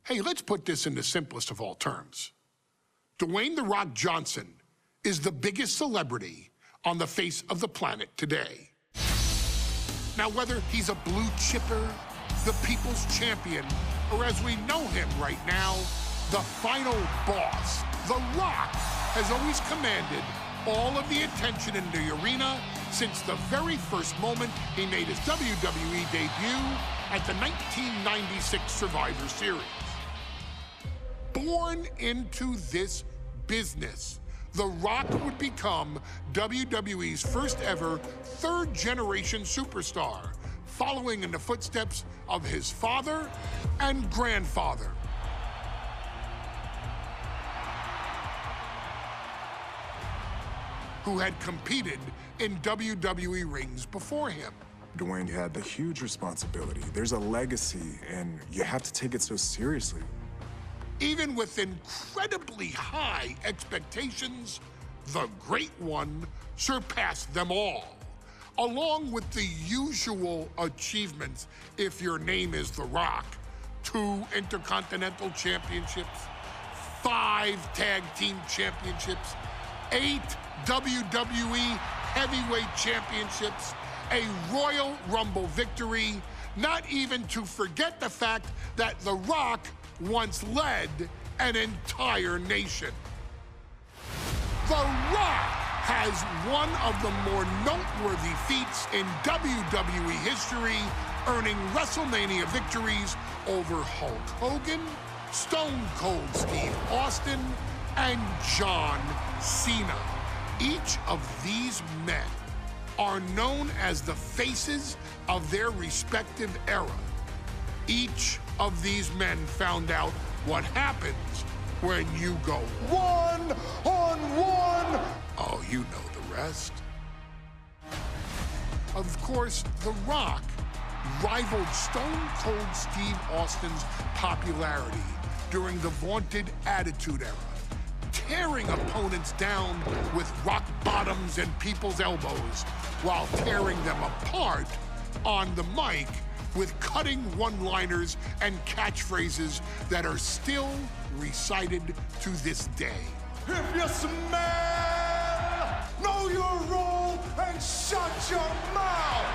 Hey, let's put this in the simplest of all terms. Dwayne "The Rock" Johnson is the biggest celebrity on the face of the planet today. Now, whether he's a blue chipper, the people's champion, or as we know him right now, the final boss, The Rock has always commanded all of the attention in the arena since the very first moment he made his WWE debut at the 1996 Survivor Series. Born into this business, The Rock would become WWE's first ever third-generation superstar, following in the footsteps of his father and grandfather. Who had competed in WWE rings before him. Dwayne, you had the huge responsibility. There's a legacy, and you have to take it so seriously. Even with incredibly high expectations, the Great One surpassed them all, along with the usual achievements if your name is The Rock: 2 Intercontinental Championships, 5 Tag Team Championships, 8 WWE Heavyweight Championships, a Royal Rumble victory, not even to forget the fact that The Rock once led an entire nation. The Rock has one of the more noteworthy feats in WWE history, earning WrestleMania victories over Hulk Hogan, Stone Cold Steve Austin, and John Cena. Each of these men are known as the faces of their respective era. Each of these men found out what happens when you go one-on-one. Oh, you know the rest. Of course, The Rock rivaled Stone Cold Steve Austin's popularity during the vaunted Attitude Era, tearing opponents down with rock bottoms and people's elbows while tearing them apart on the mic with cutting one-liners and catchphrases that are still recited to this day. If you smell, know your role and shut your mouth.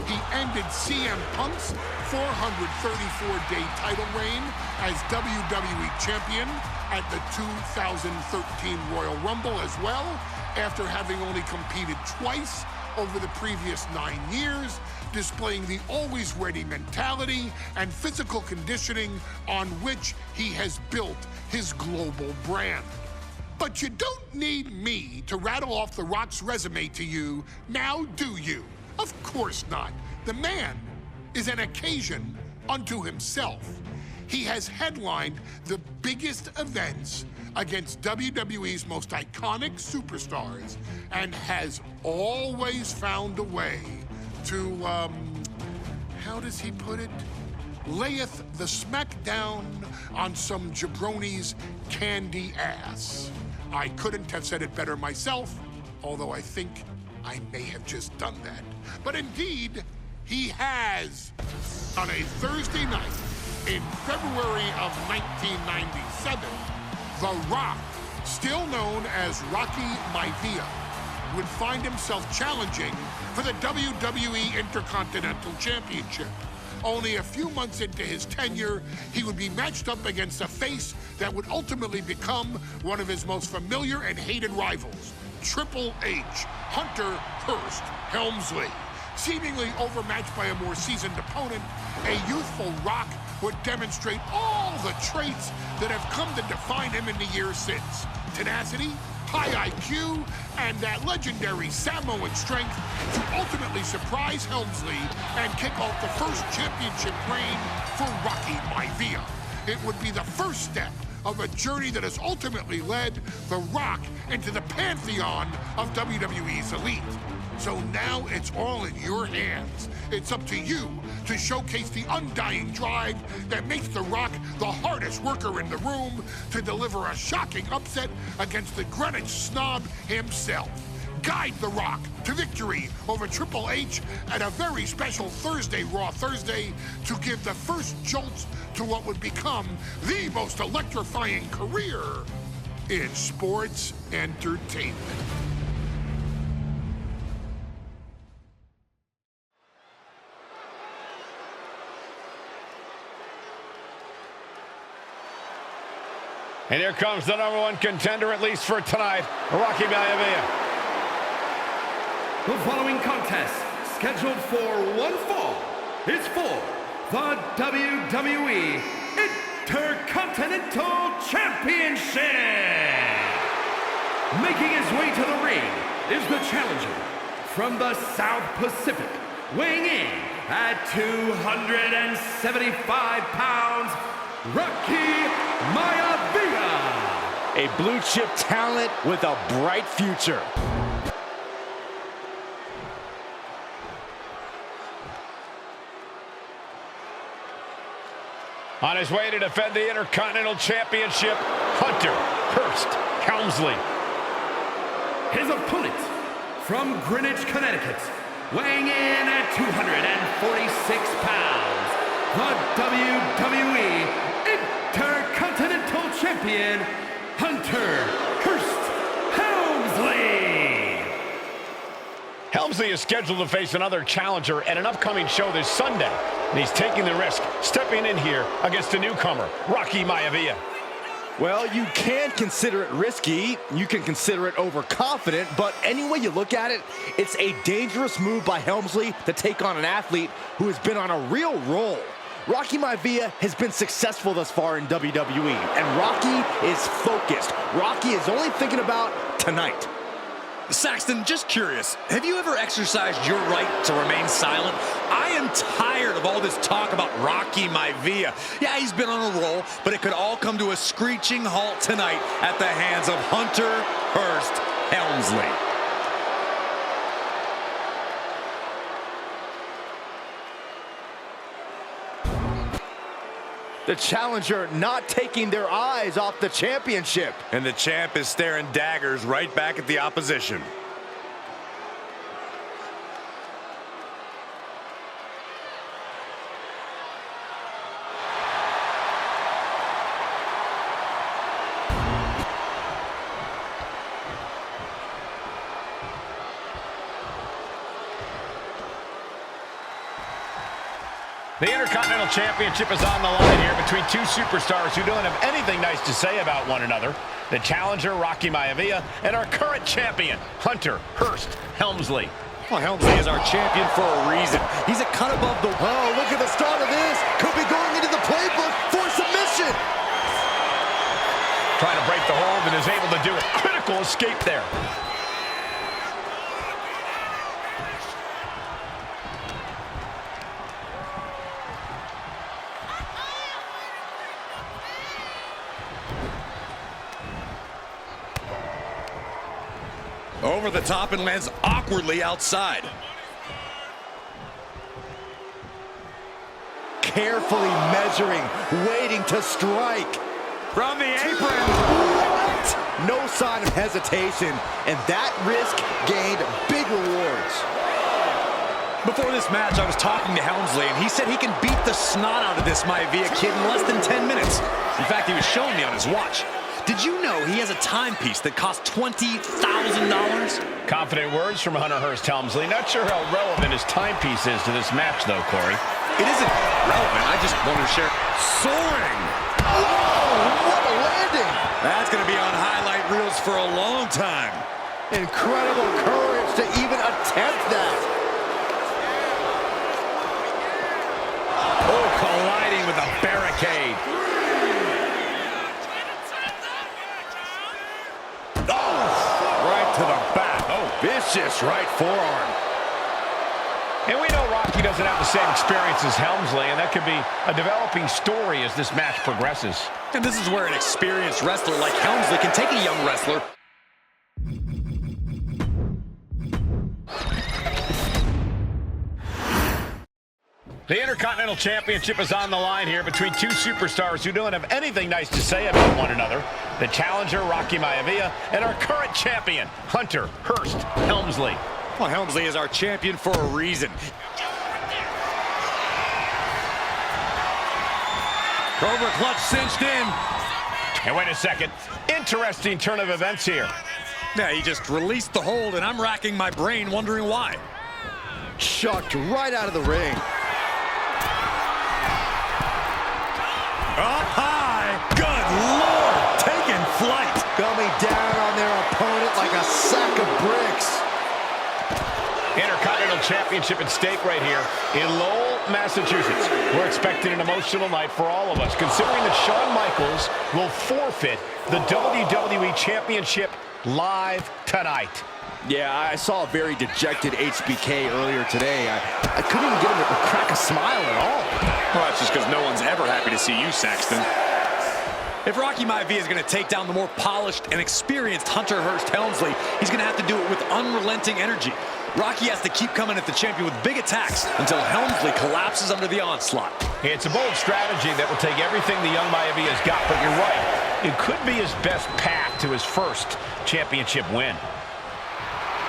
He ended CM Punk's 434-day title reign as WWE Champion at the 2013 Royal Rumble as well, after having only competed twice over the previous 9 years, displaying the always-ready mentality and physical conditioning on which he has built his global brand. But you don't need me to rattle off The Rock's resume to you, now do you? Of course not. The man is an occasion unto himself. He has headlined the biggest events against WWE's most iconic superstars and has always found a way to, how does he put it? Layeth the smackdown on some jabroni's candy ass. I couldn't have said it better myself, although I think I may have just done that. But indeed, he has. On a Thursday night in February of 1997, The Rock, still known as Rocky Maivia, would find himself challenging for the WWE Intercontinental Championship. Only a few months into his tenure, he would be matched up against a face that would ultimately become one of his most familiar and hated rivals, Triple H, Hunter Hearst Helmsley. Seemingly overmatched by a more seasoned opponent, a youthful Rock would demonstrate all the traits that have come to define him in the years since. Tenacity, high IQ, and that legendary Samoan strength to ultimately surprise Helmsley and kick off the first championship reign for Rocky Maivia. It would be the first step of a journey that has ultimately led The Rock into the pantheon of WWE's elite. So now it's all in your hands. It's up to you to showcase the undying drive that makes The Rock the hardest worker in the room to deliver a shocking upset against the Greenwich snob himself. guide The Rock to victory over Triple H at a very special Thursday, Raw Thursday, to give the first jolts to what would become the most electrifying career in sports entertainment. And here comes the #1 contender, at least for tonight, Rocky Maivia. The following contest, scheduled for one fall, is for the WWE Intercontinental Championship. Making his way to the ring is the challenger from the South Pacific, weighing in at 275 pounds, Rocky Maivia. A blue chip talent with a bright future. On his way to defend the Intercontinental Championship, Hunter Hearst Helmsley. His opponent from Greenwich, Connecticut, weighing in at 246 pounds, the WWE Intercontinental Champion, Hunter Hearst Helmsley. Helmsley is scheduled to face another challenger at an upcoming show this Sunday, and he's taking the risk, stepping in here against a newcomer, Rocky Maivia. Well, you can consider it risky, you can consider it overconfident, but any way you look at it, it's a dangerous move by Helmsley to take on an athlete who has been on a real roll. Rocky Maivia has been successful thus far in WWE, and Rocky is focused. Rocky is only thinking about tonight. Saxton, just curious, have you ever exercised your right to remain silent? I am tired of all this talk about Rocky Maivia. Yeah, he's been on a roll, but it could all come to a screeching halt tonight at the hands of Hunter Hearst Helmsley. The challenger not taking their eyes off the championship. And the champ is staring daggers right back at the opposition. The Intercontinental Championship is on the line here between two superstars who don't have anything nice to say about one another. The challenger, Rocky Maivia, and our current champion, Hunter Hearst Helmsley. Well, Helmsley is our champion for a reason. He's a cut above the... Oh, look at the start of this. Could be going into the playbook for submission. Trying to break the hold and is able to do it. Critical escape there. Over the top and lands awkwardly outside. Carefully measuring, waiting to strike. From the apron. What? No sign of hesitation, and that risk gained big rewards. Before this match, I was talking to Helmsley, and he said he can beat the snot out of this Maivia kid in less than 10 minutes. In fact, he was showing me on his watch. Did you know he has a timepiece that costs $20,000? Confident words from Hunter Hearst Helmsley. Not sure how relevant his timepiece is to this match, though, Corey. It isn't relevant. I just wanted to share. Soaring! Whoa, what a landing! That's going to be on highlight reels for a long time. Incredible courage to even attempt that. Oh, colliding with a barricade. To the back. Oh, vicious right forearm. And we know Rocky doesn't have the same experience as Helmsley, and that could be a developing story as this match progresses. And this is where an experienced wrestler like Helmsley can take a young wrestler The Intercontinental Championship is on the line here between two superstars who don't have anything nice to say about one another. The challenger, Rocky Maivia, and our current champion, Hunter Hearst Helmsley. Well, Helmsley is our champion for a reason. Cobra clutch cinched in. And wait a second. Interesting turn of events here. Yeah, he just released the hold, and I'm racking my brain wondering why. Chucked right out of the ring. Up high. Good Lord. Taking flight. Coming down on their opponent like a sack of bricks. Intercontinental Championship at stake right here in Lowell, Massachusetts. We're expecting an emotional night for all of us, considering that Shawn Michaels will forfeit the WWE Championship live tonight. Yeah, I saw a very dejected HBK earlier today. I couldn't even get him to crack a smile at all. Well, that's just because no one's ever happy to see you, Saxton. If Rocky Maivia is going to take down the more polished and experienced Hunter Hearst Helmsley, he's going to have to do it with unrelenting energy. Rocky has to keep coming at the champion with big attacks until Helmsley collapses under the onslaught. It's a bold strategy that will take everything the young Maivia's got, but you're right. It could be his best path to his first championship win.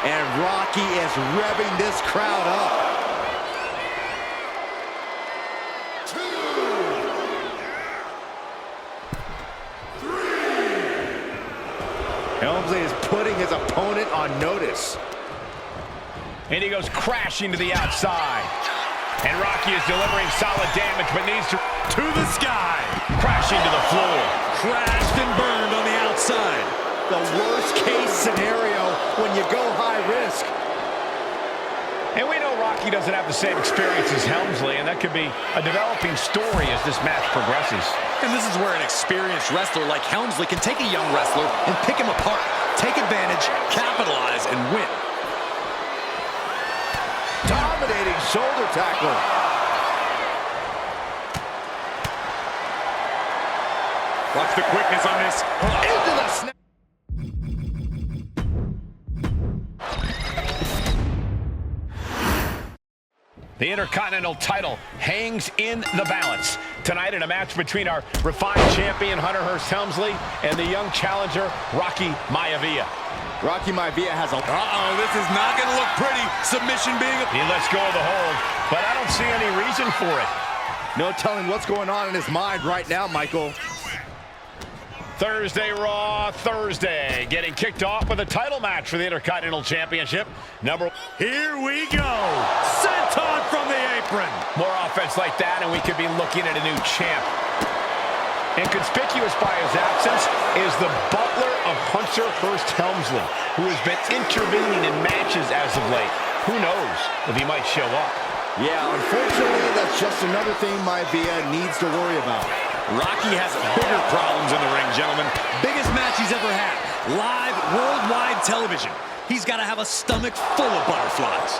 And Rocky is revving this crowd up. Helmsley is putting his opponent on notice. And he goes crashing to the outside. And Rocky is delivering solid damage, but needs to the sky. Crashing to the floor. Crashed and burned on the outside. The worst case scenario when you go high risk. And we know Rocky doesn't have the same experience as Helmsley, and that could be a developing story as this match progresses. And this is where an experienced wrestler like Helmsley can take a young wrestler and pick him apart, take advantage, capitalize, and win. Dominating shoulder tackle. Watch the quickness on this. Into the snap. The Intercontinental title hangs in the balance tonight in a match between our refined champion, Hunter Hearst Helmsley, and the young challenger, Rocky Maivia. Rocky Maivia has a... This is not going to look pretty. Submission being... He lets go of the hold, but I don't see any reason for it. No telling what's going on in his mind right now, Michael. Thursday Raw, Thursday, getting kicked off with a title match for the Intercontinental Championship. Here we go. Senton from the apron. More offense like that, and we could be looking at a new champ. And conspicuous by his absence is the butler of Hunter Hearst Helmsley, who has been intervening in matches as of late. Who knows if he might show up? Yeah, unfortunately, that's just another thing Maivia needs to worry about. Rocky has bigger problems in the ring, gentlemen. Biggest match he's ever had. Live, worldwide television. He's got to have a stomach full of butterflies.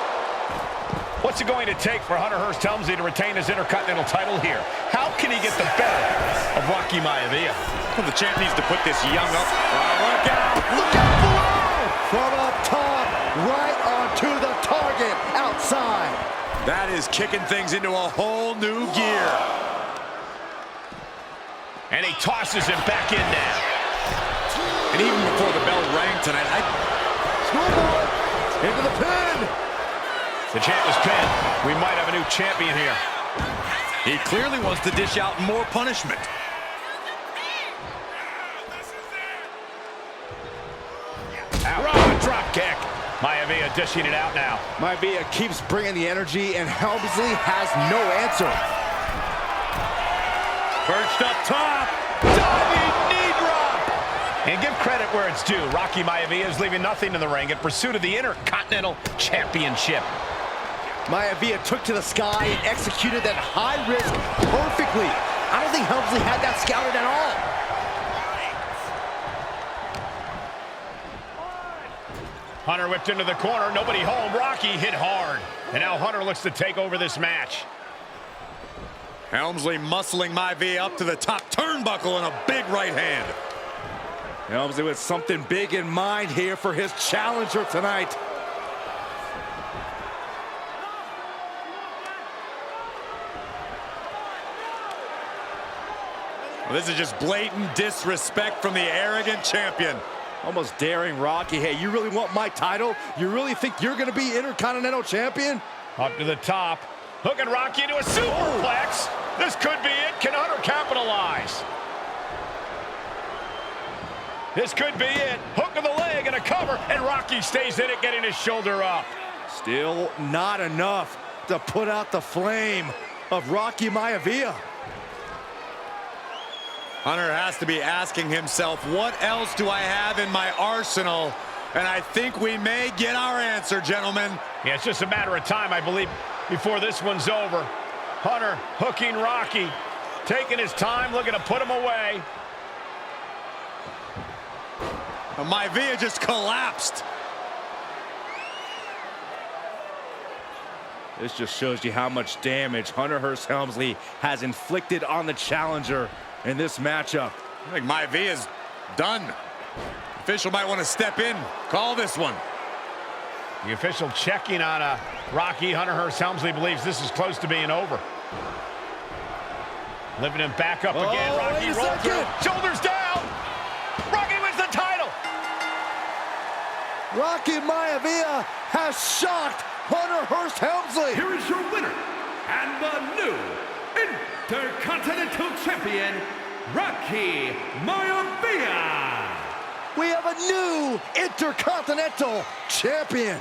What's it going to take for Hunter Hearst Helmsley to retain his Intercontinental title here? How can he get the better of Rocky Maivia? Well, the champ needs to put this young up. Look out! Look out below! From up top, right onto the target, outside. That is kicking things into a whole new gear. And he tosses him back in now. And even before the bell rang tonight, Schoolboy into the pin. The champ is pinned. We might have a new champion here. He clearly wants to dish out more punishment. Raw drop kick. Maivia dishing it out now. Maivia keeps bringing the energy, and Helmsley has no answer. Perched up top. Diving knee drop. And give credit where it's due. Rocky Maivia is leaving nothing in the ring in pursuit of the Intercontinental Championship. Maivia took to the sky and executed that high risk perfectly. I don't think Helmsley had that scouted at all. Hunter whipped into the corner. Nobody home. Rocky hit hard. And now Hunter looks to take over this match. Helmsley muscling Maivia up to the top turnbuckle and a big right hand. Helmsley with something big in mind here for his challenger tonight. Well, this is just blatant disrespect from the arrogant champion. Almost daring Rocky. Hey, you really want my title? You really think you're going to be Intercontinental Champion? Up to the top. Hooking Rocky into a superplex. This could be it. Can Hunter capitalize? This could be it. Hook of the leg and a cover, and Rocky stays in it, getting his shoulder up. Still not enough to put out the flame of Rocky Maivia. Hunter has to be asking himself, what else do I have in my arsenal? And I think we may get our answer, gentlemen. Yeah, it's just a matter of time, I believe, before this one's over. Hunter hooking Rocky, taking his time, looking to put him away. Maivia just collapsed. This just shows you how much damage Hunter Hearst Helmsley has inflicted on the challenger in this matchup. I think Maivia's done. Official might want to step in, call this one. The official checking on Rocky. Hunter Hearst Helmsley believes this is close to being over. Lifting him back up again. Rocky rolled through. Shoulders down. Rocky wins the title. Rocky Maivia has shocked Hunter Hearst Helmsley. Here is your winner and the new Intercontinental Champion, Rocky Maivia. We have a new Intercontinental Champion.